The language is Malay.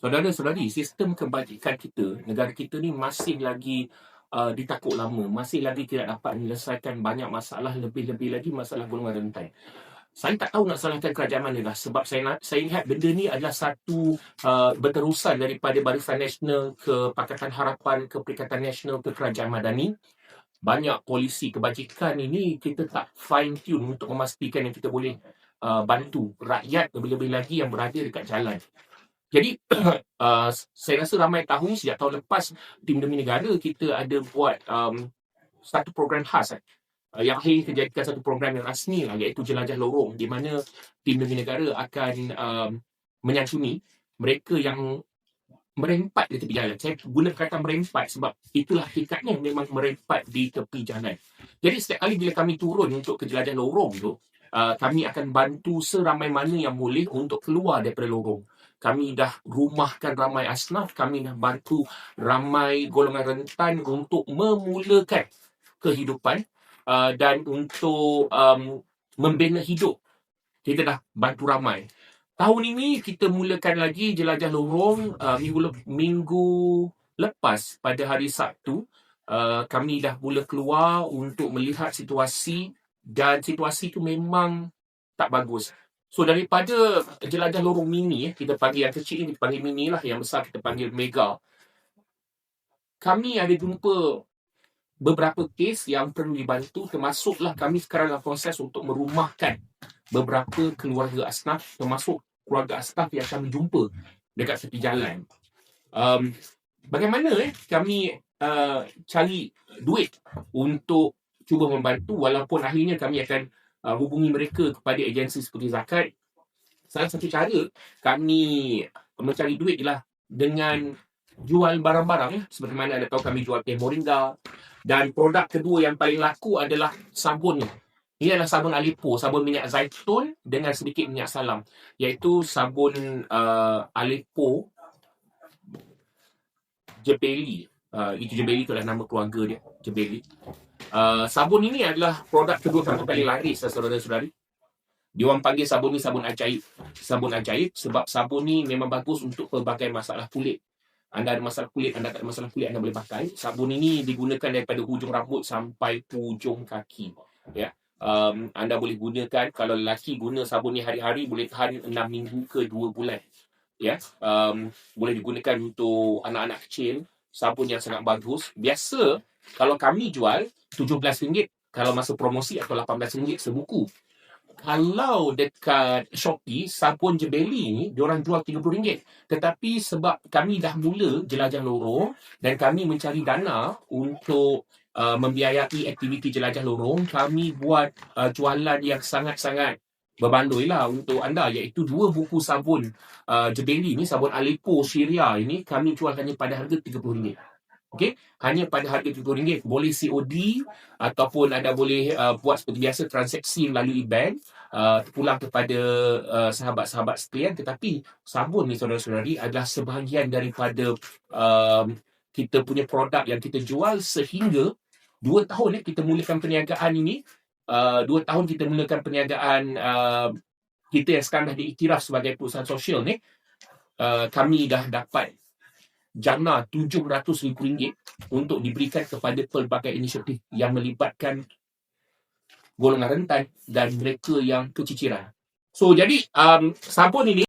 Saudara-saudari, sistem kebajikan kita, negara kita ni masih lagi ditakut lama, masih lagi tidak dapat menyelesaikan banyak masalah, lebih-lebih lagi masalah golongan rentan. Saya tak tahu nak salahkan kerajaan mana lah, sebab saya lihat benda ni adalah satu berterusan daripada Barisan Nasional ke Pakatan Harapan ke Perikatan Nasional ke Kerajaan Madani. Banyak polisi kebajikan ini kita tak fine tune untuk memastikan yang kita boleh bantu rakyat, lebih-lebih lagi yang berada dekat jalan. Jadi saya rasa ramai tahu sejak tahun lepas Tim Demi Negara kita ada buat satu program khas yang akhirnya dijadikan satu program yang rasmi iaitu Jelajah Lorong, di mana Tim Demi Negara akan menyantuni mereka yang merempat di tepi jalan. Saya guna kata merempat sebab itulah hakikatnya, memang merempat di tepi jalan. Jadi setiap kali bila kami turun untuk ke Jelajah Lorong tu, kami akan bantu seramai mana yang boleh untuk keluar daripada lorong. Kami dah rumahkan ramai asnaf, kami dah bantu ramai golongan rentan untuk memulakan kehidupan dan untuk membina hidup. Kita dah bantu ramai. Tahun ini kita mulakan lagi Jelajah Lorong minggu lepas pada hari Sabtu. Kami dah mula keluar untuk melihat situasi dan situasi itu memang tak bagus. So daripada Jelajah Lorong mini, kita panggil yang kecil ni, kita panggil mini lah, yang besar kita panggil mega. Kami ada jumpa beberapa kes yang perlu dibantu, termasuklah kami sekarang dalam proses untuk merumahkan beberapa keluarga asnaf, termasuk keluarga asnaf yang kami jumpa dekat tepi jalan. Bagaimana kami cari duit untuk cuba membantu, walaupun akhirnya kami akan hubungi mereka kepada agensi seperti zakat. Salah satu cara kami mencari duit ialah dengan jual barang-barang, seperti mana anda tahu kami jual teh moringa, dan produk kedua yang paling laku adalah sabun ni. Ini adalah sabun Alipo, sabun minyak zaitun dengan sedikit minyak salam, iaitu sabun Alipo Jebeli. Itu Jebeli, itu adalah nama keluarga dia, Jebeli. Sabun ini adalah produk kedua kami paling laris, saudara-saudari. Dia orang panggil sabun ni sabun ajaib. Sabun ajaib sebab sabun ni memang bagus untuk pelbagai masalah kulit. Anda ada masalah kulit, anda tak ada masalah kulit, anda boleh pakai. Sabun ini digunakan daripada hujung rambut sampai hujung kaki. Ya. Anda boleh gunakan, kalau lelaki guna sabun ni hari-hari, boleh tahan 6 minggu ke 2 bulan. Ya. Boleh digunakan untuk anak-anak kecil. Sabun yang sangat bagus. Biasa kalau kami jual RM17 kalau masa promosi, atau RM18 sebuku. Kalau dekat Shopee, sabun Jebeli ni diorang jual RM30. Tetapi sebab kami dah mula Jelajah Lorong dan kami mencari dana untuk membiayai aktiviti Jelajah Lorong, kami buat jualan yang sangat-sangat berbandoi lah untuk anda, iaitu 2 buku sabun Jebeli ni, sabun Alipo Syria ini, kami jual hanya pada harga RM30. Okey, hanya pada harga RM70. Boleh COD ataupun anda boleh buat seperti biasa transaksi melalui bank, pulang kepada sahabat-sahabat sekalian. Tetapi sabun ni, saudara-saudari, adalah sebahagian daripada kita punya produk yang kita jual sehingga 2 tahun kita mulakan perniagaan ini. 2 tahun kita mulakan perniagaan kita yang sekarang dah diiktiraf sebagai perusahaan sosial ni. Kami dah dapat jana RM700,000 untuk diberikan kepada pelbagai inisiatif yang melibatkan golongan rentan dan mereka yang keciciran. So jadi sabun ini